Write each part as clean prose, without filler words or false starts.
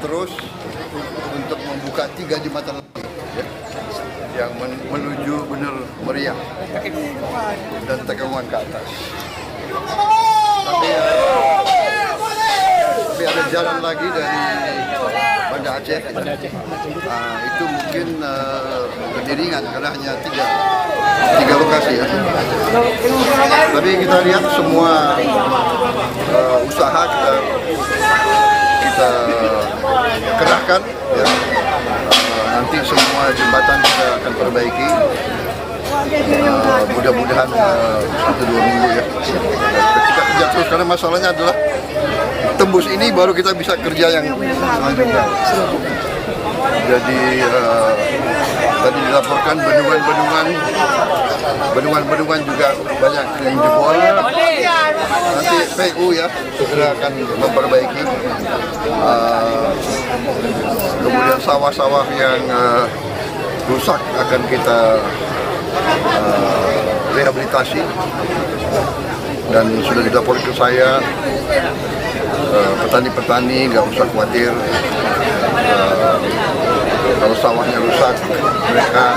terus untuk membuka 3 jembatan lagi yang menuju Bener Meriah dan Tegangan ke atas. Tapi ada jalan lagi dari Banda Aceh. Itu mungkin Kediringan karena hanya tiga lokasi ya. Tapi kita lihat semua usaha kita kerahkan ya. Nanti semua jembatan kita akan perbaiki. Mudah-mudahan 1-2 minggu ya. Kita kerja terus karena masalahnya adalah tembus ini baru kita bisa kerja yang selanjutnya. Jadi tadi dilaporkan bendungan juga banyak yang jebol. Nanti PU ya segera akan memperbaiki. Kemudian sawah-sawah yang rusak akan kita rehabilitasi. Dan sudah dilaporkan ke saya, petani-petani nggak usah khawatir. Kalau sawahnya rusak, mereka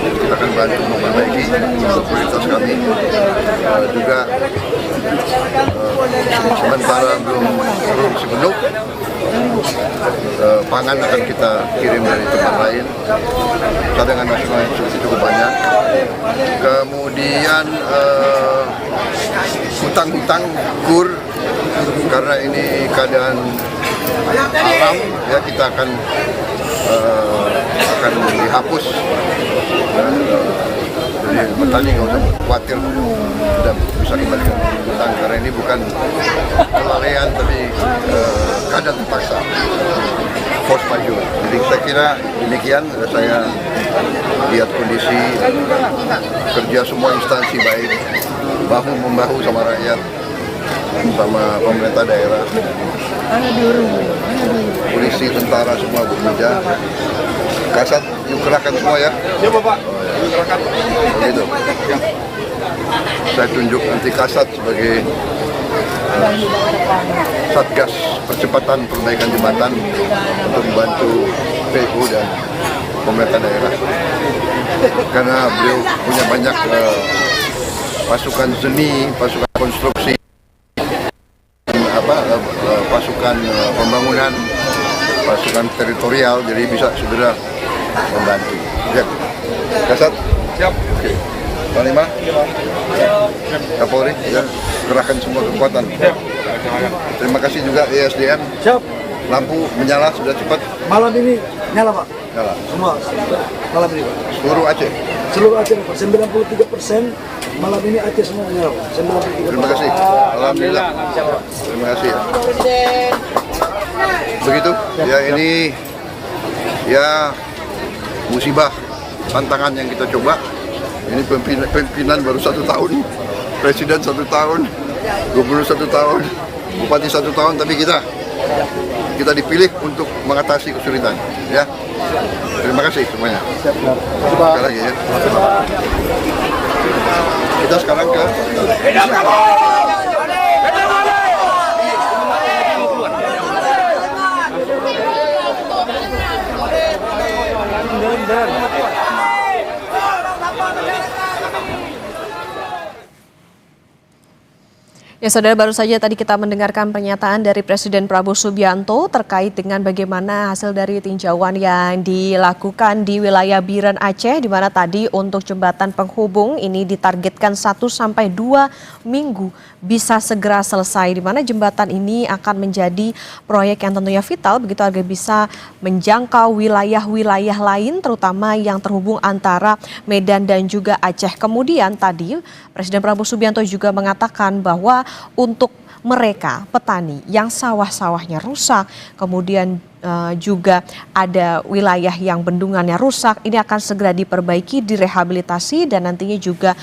kita akan bantu memperbaiki. Prioritas kami juga sementara belum sepenuh. Pangan akan kita kirim dari tempat lain. Cadangan nasional yang cukup banyak. Kemudian hutang-hutang kur karena ini keadaan alam ya, kita akan dihapus. Jadi petani nggak usah khawatir, sudah bisa kembalikan hutang karena ini bukan kelalaian tapi keadaan terpaksa, force majeure. Jadi saya kira demikian. Saya lihat kondisi kerja semua instansi baik, bahu membahu sama rakyat, sama pemerintah daerah, polisi, tentara semua bekerja. Kasat yuk kerahkan semua ya. Ya Bapak. Kerahkan. Begitu. Saya tunjuk nanti Kasat sebagai Satgas Percepatan Perbaikan Jembatan untuk membantu PU dan pemerintah daerah. Karena beliau punya banyak pasukan seni, pasukan konstruksi, pasukan pembangunan, pasukan teritorial, jadi bisa segera membantu. Ya, Kasat? Siap. Oke. Panglima? Kapolri? Ya, kerahkan semua kekuatan. Terima kasih juga ESDM. Siap. Lampu menyala sudah cepat. Malam ini nyala Pak. Nyala. Semua malam ini Pak. Seluruh Aceh. Seluruh Aceh Pak. 93% malam ini Aceh semua menyala Pak. 93%. Terima kasih. Alhamdulillah. Terima kasih ya. Begitu. Ya ini ya musibah, tantangan yang kita coba. Ini pimpinan baru 1 tahun, presiden 1 tahun, gubernur 1 tahun, bupati 1 tahun, tapi kita dipilih untuk mengatasi kesulitan. Ya, terima kasih semuanya. Sekali lagi ya. Kita sekarang ke Ya saudara, baru saja tadi kita mendengarkan pernyataan dari Presiden Prabowo Subianto terkait dengan bagaimana hasil dari tinjauan yang dilakukan di wilayah Biren Aceh, di mana tadi untuk jembatan penghubung ini ditargetkan 1-2 minggu bisa segera selesai, di mana jembatan ini akan menjadi proyek yang tentunya vital begitu agar bisa menjangkau wilayah-wilayah lain terutama yang terhubung antara Medan dan juga Aceh. Kemudian tadi Presiden Prabowo Subianto juga mengatakan bahwa untuk mereka petani yang sawah-sawahnya rusak, kemudian juga ada wilayah yang bendungannya rusak, ini akan segera diperbaiki, direhabilitasi, dan nantinya juga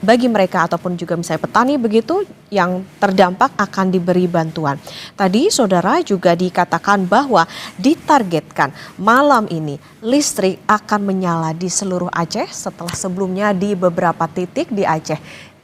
bagi mereka ataupun juga misalnya petani begitu yang terdampak akan diberi bantuan. Tadi saudara juga dikatakan bahwa ditargetkan malam ini listrik akan menyala di seluruh Aceh setelah sebelumnya di beberapa titik di Aceh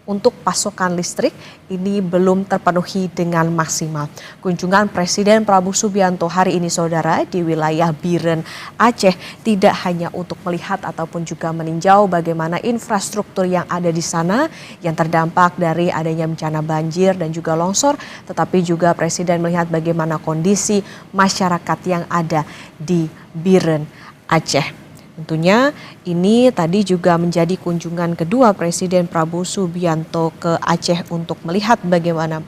untuk pasokan listrik ini belum terpenuhi dengan maksimal. Kunjungan Presiden Prabowo Subianto hari ini saudara di wilayah Biren, Aceh tidak hanya untuk melihat ataupun juga meninjau bagaimana infrastruktur yang ada di sana yang terdampak dari adanya bencana banjir dan juga longsor, tetapi juga Presiden melihat bagaimana kondisi masyarakat yang ada di Biren, Aceh. Tentunya ini tadi juga menjadi kunjungan kedua Presiden Prabowo Subianto ke Aceh untuk melihat bagaimana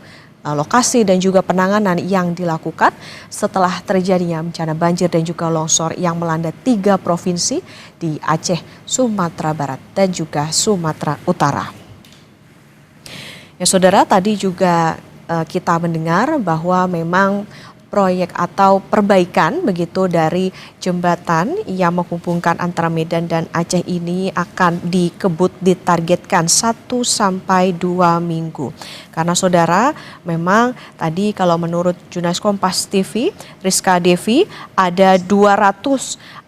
lokasi dan juga penanganan yang dilakukan setelah terjadinya bencana banjir dan juga longsor yang melanda 3 provinsi di Aceh, Sumatera Barat dan juga Sumatera Utara. Ya saudara, tadi juga kita mendengar bahwa memang proyek atau perbaikan begitu dari jembatan yang menghubungkan antara Medan dan Aceh ini akan dikebut ditargetkan 1 sampai 2 minggu. Karena saudara memang tadi kalau menurut jurnalis Kompas TV, Rizka Devi, ada 261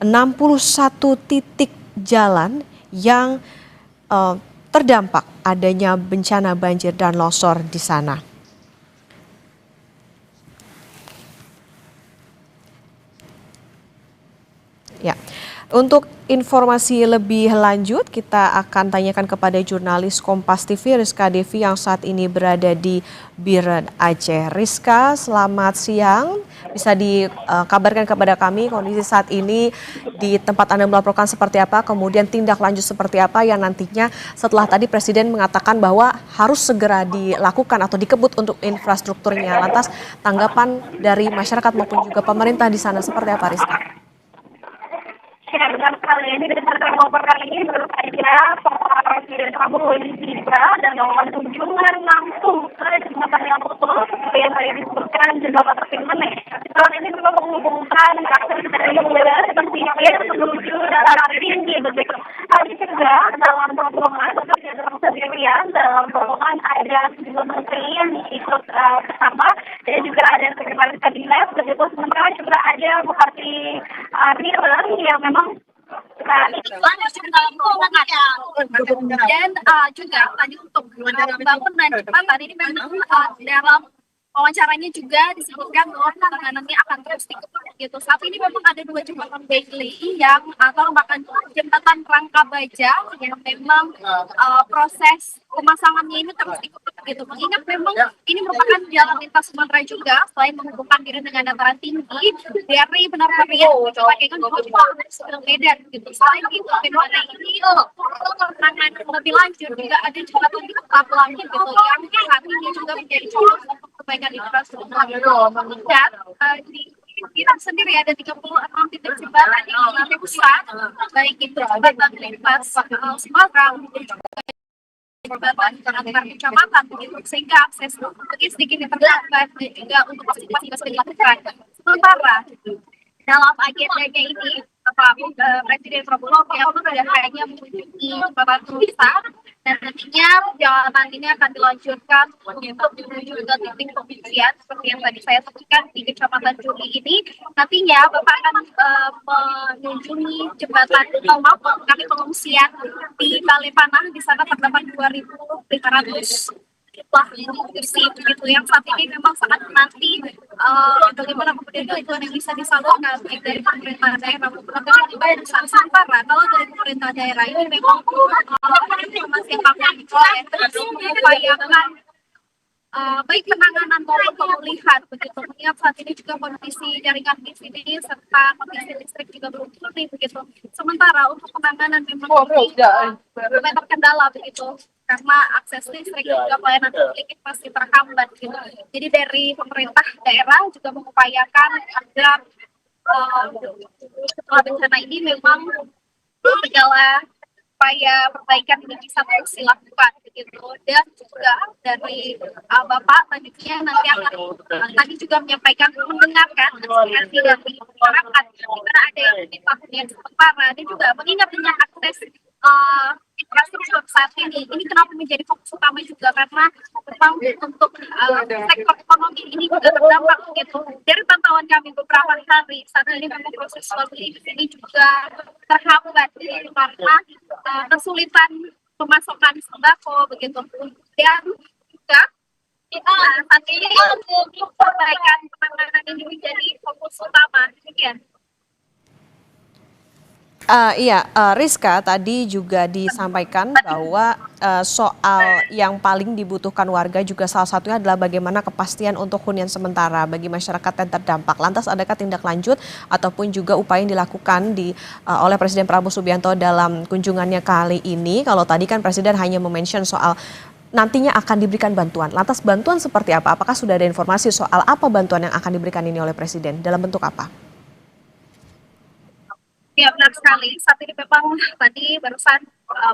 titik jalan yang terdampak adanya bencana banjir dan longsor di sana. Ya, untuk informasi lebih lanjut kita akan tanyakan kepada jurnalis Kompas TV Rizka Devi yang saat ini berada di Biren, Aceh. Rizka, selamat siang. Bisa dikabarkan kepada kami kondisi saat ini di tempat Anda melaporkan seperti apa, kemudian tindak lanjut seperti apa yang nantinya setelah tadi Presiden mengatakan bahwa harus segera dilakukan atau dikebut untuk infrastrukturnya. Lantas tanggapan dari masyarakat maupun juga pemerintah di sana seperti apa, Rizka? Dan kali ini berdasarkan kabar kali ini baru saja Bapak Presiden Prabowo ini tiba dan melakukan kunjungan langsung ke jembatan yang putus seperti yang tadi disebutkan jembatan Terpinmene. Jembatan ini juga menghubungkan akses dari wilayah seperti yang menuju daerah tinggi begitu. Hal ini juga dalam rombongan atau tidak dalam sendirian dalam rombongan ada sejumlah menteri yang ikut bersama dan juga ada sekretaris kabinet begitu. Sementara juga ada Bupati Biren yang memang dalam rombongan dan juga tadi untuk bangun dan jembatan ini memang dalam wawancaranya juga disebutkan bahwa penanganannya akan terus dikebut gitu. Saat ini memang ada 2 jembatan Bailey yang atau bahkan jembatan Rangka Baja yang memang proses pemasangannya ini terus dikebut gitu. Mengingat memang ini merupakan jalan lintas Sumatera juga selain menghubungkan diri dengan dataran tinggi dari benar-benar mencoba dengan Medan gitu. Selain itu fenomena ini penanganan lebih lanjut juga ada jembatan di Kota Belangit gitu yang saat ini juga menjadi contoh untuk perbaikan infrastruktur dan di kita sendiri ada 36 titik jembatan yang rusak baik itu jembatan lintas Sumatera antar kecamatan begitu sehingga akses logistik ini terlambat dan juga untuk antisipasi bisa dilakukan. Sementara dalam agendanya ini Bapak Presiden Prabowo Subianto tidak hanya mengunjungi jembatan rusak dan nantinya perjalanan ini akan dilanjutkan untuk menuju ke titik pengungsian seperti yang tadi saya sebutkan di Kecamatan Juli ini. Nantinya Bapak akan mengunjungi jembatan kami pengungsian di Balepanah. Di sana terdapat 2.500 bersih begitu yang saat ini memang sangat menanti bagaimana kemudian bantuan yang bisa disalurkan baik dari pemerintah daerah maupun dari Nusantara. Kalau dari pemerintah daerah ini memang informasi yang kami peroleh terus mengupayakan baik penanganan maupun pemulihan begitu. Mengingat saat ini juga kondisi jaringan di sini serta kondisi listrik juga belum pulih begitu. Sementara untuk penanganan memang mulai terkendala begitu karena akses listrik juga pelayanan publik pasti terhambat gitu. Jadi dari pemerintah daerah juga mengupayakan agar setelah bencana ini memang segala upaya perbaikan ini bisa terus dilakukan begitu. Dan juga dari Bapak selanjutnya nanti akan tadi juga menyampaikan mendengarkan aspirasi dari masyarakat di mana ada yang minta hunian sementara dan juga mengingat dengan akses infrastruktur saat ini kenapa menjadi fokus utama juga karena memang untuk sektor ekonomi ini juga terdampak gitu. Dari pantauan kami beberapa hari saat ini memang proses logistik di sini juga terhambat gitu, karena kesulitan pemasokan sembako begitu. Dan juga nantinya untuk perbaikan penanganan ini menjadi fokus utama. Demikian. Iya, Rizka tadi juga disampaikan bahwa soal yang paling dibutuhkan warga juga salah satunya adalah bagaimana kepastian untuk hunian sementara bagi masyarakat yang terdampak. Lantas adakah tindak lanjut ataupun juga upaya yang dilakukan oleh Presiden Prabowo Subianto dalam kunjungannya kali ini? Kalau tadi kan Presiden hanya mention soal nantinya akan diberikan bantuan. Lantas bantuan seperti apa? Apakah sudah ada informasi soal apa bantuan yang akan diberikan ini oleh Presiden? Dalam bentuk apa? Ya benar sekali. Saat ini memang tadi barusan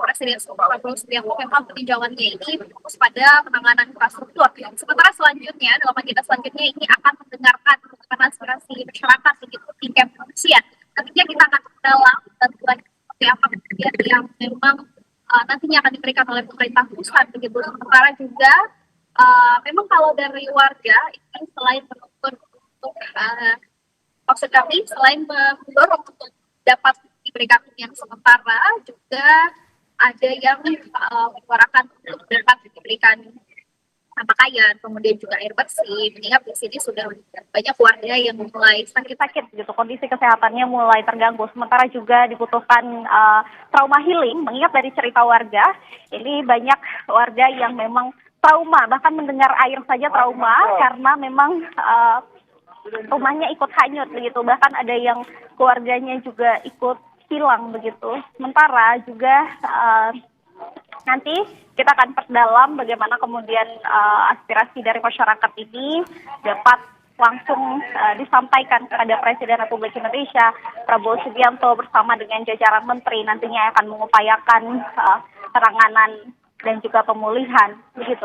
Presiden Prabowo Subianto memang peninjauannya ini fokus pada penanganan infrastruktur. Sementara selanjutnya dalam agenda selanjutnya ini akan mendengarkan aspirasi masyarakat begitu tingkat pengungsian. Nantinya kita akan dalam bantuan seperti apa kemudian yang memang nantinya akan diberikan oleh pemerintah pusat begitu. Sementara juga memang kalau dari warga ini selain menuntut untuk maksud kami selain mendorong untuk dapat diberikan hunian sementara, juga ada yang menyuarakan untuk dapat diberikan pakaian, kemudian juga air bersih. Mengingat di sini sudah banyak warga yang mulai sakit-sakit gitu, kondisi kesehatannya mulai terganggu. Sementara juga dibutuhkan trauma healing. Mengingat dari cerita warga, ini banyak warga yang memang trauma, bahkan mendengar air saja trauma karena memang rumahnya ikut hanyut begitu, bahkan ada yang keluarganya juga ikut hilang begitu. Sementara juga nanti kita akan perdalam bagaimana kemudian aspirasi dari masyarakat ini dapat langsung disampaikan kepada Presiden Republik Indonesia Prabowo Subianto bersama dengan jajaran menteri nantinya akan mengupayakan penanganan dan juga pemulihan begitu.